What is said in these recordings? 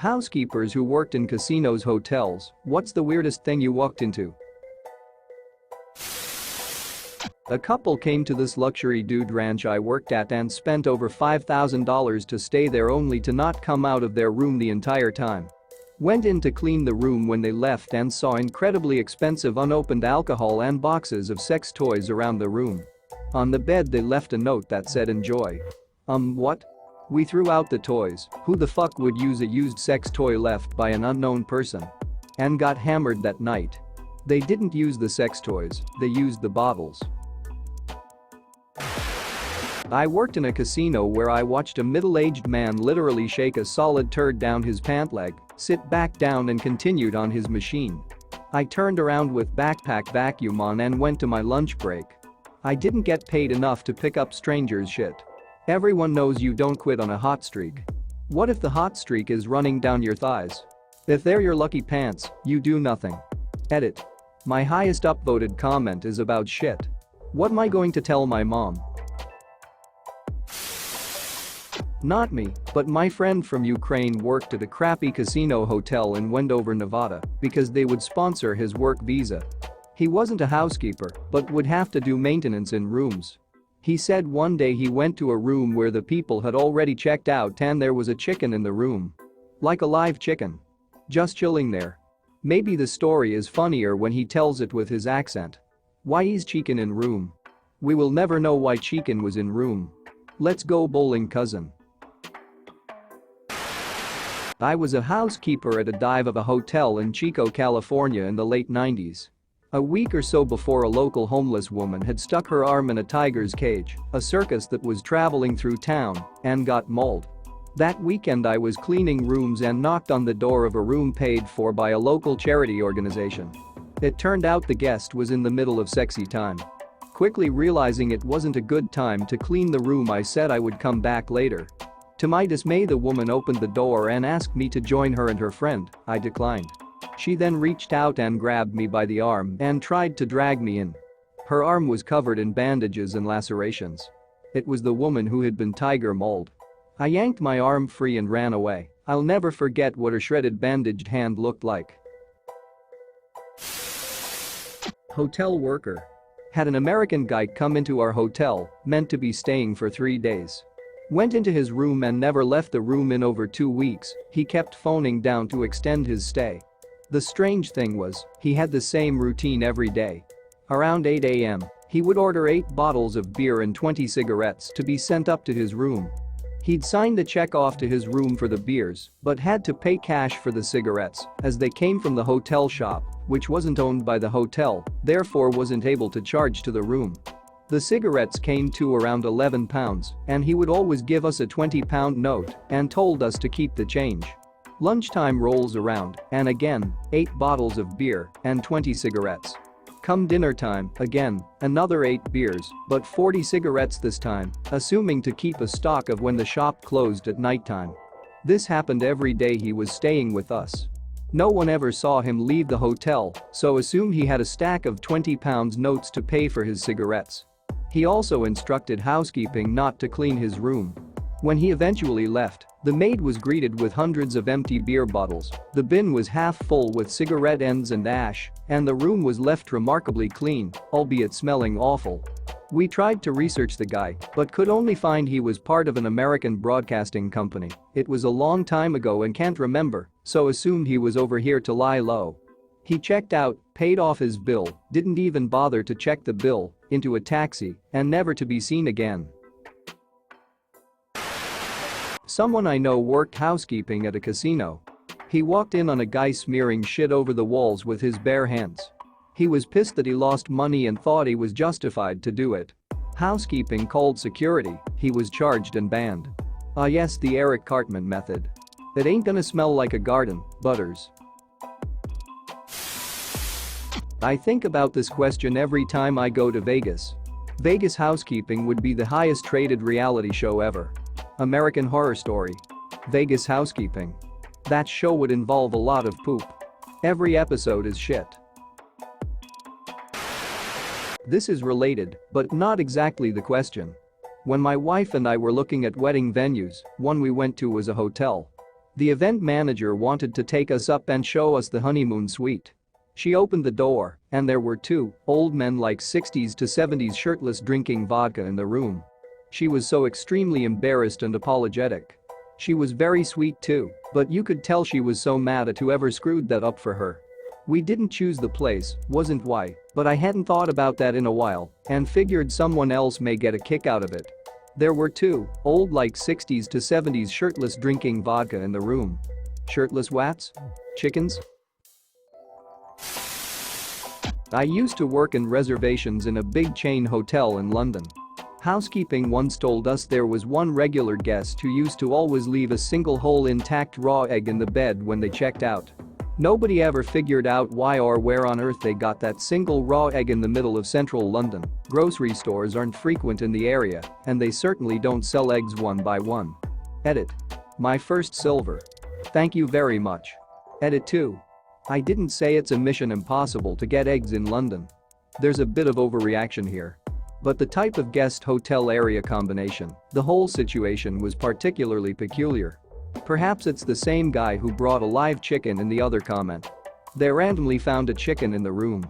Housekeepers who worked in casinos, hotels, what's the weirdest thing you walked into? A couple came to this luxury dude ranch I worked at and spent over $5,000 to stay there only to not come out of their room the entire time. Went in to clean the room when they left and saw incredibly expensive unopened alcohol and boxes of sex toys around the room. On the bed they left a note that said enjoy. What? We threw out the toys, who the fuck would use a used sex toy left by an unknown person? And got hammered that night. They didn't use the sex toys, they used the bottles. I worked in a casino where I watched a middle-aged man literally shake a solid turd down his pant leg, sit back down and continued on his machine. I turned around with backpack vacuum on and went to my lunch break. I didn't get paid enough to pick up strangers' shit. Everyone knows you don't quit on a hot streak. What if the hot streak is running down your thighs? If they're your lucky pants, you do nothing. Edit. My highest upvoted comment is about shit. What am I going to tell my mom? Not me, but my friend from Ukraine worked at a crappy casino hotel in Wendover, Nevada, because they would sponsor his work visa. He wasn't a housekeeper, but would have to do maintenance in rooms. He said one day he went to a room where the people had already checked out and there was a chicken in the room. Like a live chicken. Just chilling there. Maybe the story is funnier when he tells it with his accent. Why is chicken in room? We will never know why chicken was in room. Let's go bowling, cousin. I was a housekeeper at a dive of a hotel in Chico, California in the late 90s. A week or so before, a local homeless woman had stuck her arm in a tiger's cage, a circus that was traveling through town, and got mauled. That weekend I was cleaning rooms and knocked on the door of a room paid for by a local charity organization. It turned out the guest was in the middle of sexy time. Quickly realizing it wasn't a good time to clean the room, I said I would come back later. To my dismay, the woman opened the door and asked me to join her and her friend. I declined. She then reached out and grabbed me by the arm and tried to drag me in. Her arm was covered in bandages and lacerations. It was the woman who had been tiger mauled. I yanked my arm free and ran away. I'll never forget what her shredded bandaged hand looked like. Hotel worker. Had an American guy come into our hotel, meant to be staying for 3 days. Went into his room and never left the room in over 2 weeks. He kept phoning down to extend his stay. The strange thing was, he had the same routine every day. Around 8 a.m., he would order 8 bottles of beer and 20 cigarettes to be sent up to his room. He'd signed the check off to his room for the beers, but had to pay cash for the cigarettes, as they came from the hotel shop, which wasn't owned by the hotel, therefore wasn't able to charge to the room. The cigarettes came to around £11, and he would always give us a £20 note and told us to keep the change. Lunchtime rolls around, and again, 8 bottles of beer and 20 cigarettes. Come dinner time, again, another 8 beers, but 40 cigarettes this time, assuming to keep a stock of when the shop closed at nighttime. This happened every day he was staying with us. No one ever saw him leave the hotel, so assume he had a stack of £20 notes to pay for his cigarettes. He also instructed housekeeping not to clean his room. When he eventually left, the maid was greeted with hundreds of empty beer bottles, the bin was half full with cigarette ends and ash, and the room was left remarkably clean, albeit smelling awful. We tried to research the guy, but could only find he was part of an American broadcasting company. It was a long time ago and can't remember, so assumed he was over here to lie low. He checked out, paid off his bill, didn't even bother to check the bill, into a taxi, and never to be seen again. Someone I know worked housekeeping at a casino. He walked in on a guy smearing shit over the walls with his bare hands. He was pissed that he lost money and thought he was justified to do it. Housekeeping called security, he was charged and banned. Ah yes, the Eric Cartman method. It ain't gonna smell like a garden, Butters. I think about this question every time I go to Vegas. Vegas housekeeping would be the highest rated reality show ever. American Horror Story. Vegas housekeeping. That show would involve a lot of poop. Every episode is shit. This is related, but not exactly the question. When my wife and I were looking at wedding venues, one we went to was a hotel. The event manager wanted to take us up and show us the honeymoon suite. She opened the door, and there were two old men like 60s to 70s shirtless drinking vodka in the room. She was so extremely embarrassed and apologetic. She was very sweet too, but you could tell she was so mad at whoever screwed that up for her. We didn't choose the place, wasn't why, but I hadn't thought about that in a while and figured someone else may get a kick out of it. There were two old like 60s to 70s shirtless drinking vodka in the room. Shirtless wats? Chickens? I used to work in reservations in a big chain hotel in London. Housekeeping once told us there was one regular guest who used to always leave a single whole intact raw egg in the bed when they checked out. Nobody ever figured out why or where on earth they got that single raw egg in the middle of central London. Grocery stores aren't frequent in the area, and they certainly don't sell eggs one by one. Edit. My first silver. Thank you very much. Edit 2. I didn't say it's a mission impossible to get eggs in London. There's a bit of overreaction here. But the type of guest hotel area combination, the whole situation was particularly peculiar. Perhaps it's the same guy who brought a live chicken in the other comment. They randomly found a chicken in the room.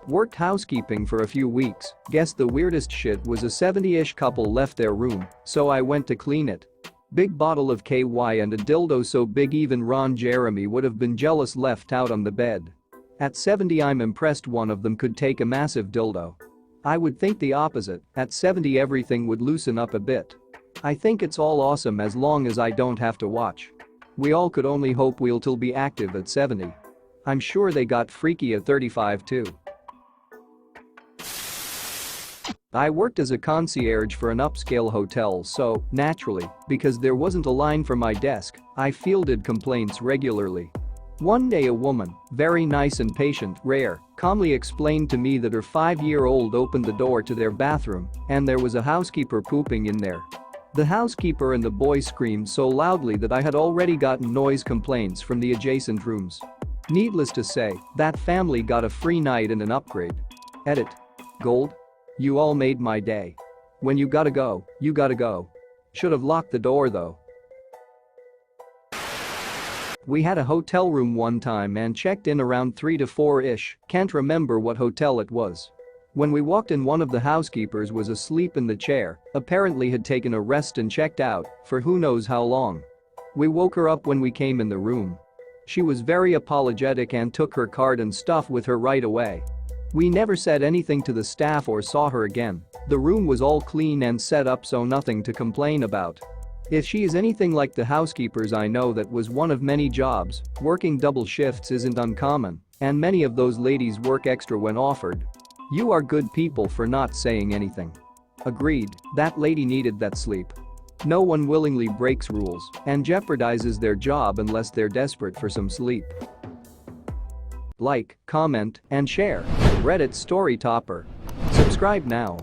Worked housekeeping for a few weeks. Guess the weirdest shit was a 70-ish couple left their room, so I went to clean it. Big bottle of KY and a dildo so big even Ron Jeremy would have been jealous left out on the bed. At 70 I'm impressed one of them could take a massive dildo. I would think the opposite, at 70 everything would loosen up a bit. I think it's all awesome as long as I don't have to watch. We all could only hope we'll still be active at 70. I'm sure they got freaky at 35 too. I worked as a concierge for an upscale hotel so, naturally, because there wasn't a line for my desk, I fielded complaints regularly. One day a woman, very nice and patient, rare, calmly explained to me that her 5-year-old opened the door to their bathroom and there was a housekeeper pooping in there. The housekeeper and the boy screamed so loudly that I had already gotten noise complaints from the adjacent rooms. Needless to say, that family got a free night and an upgrade. Edit. Gold? You all made my day. When you gotta go, you gotta go. Should've locked the door though. We had a hotel room one time and checked in around 3 to 4-ish, can't remember what hotel it was. When we walked in one of the housekeepers was asleep in the chair, apparently had taken a rest and checked out for who knows how long. We woke her up when we came in the room. She was very apologetic and took her card and stuff with her right away. We never said anything to the staff or saw her again. The room was all clean and set up so nothing to complain about. If she is anything like the housekeepers I know that was one of many jobs, working double shifts isn't uncommon, and many of those ladies work extra when offered. You are good people for not saying anything. Agreed, that lady needed that sleep. No one willingly breaks rules and jeopardizes their job unless they're desperate for some sleep. Like, comment, and share. Reddit Story Topper. Subscribe now.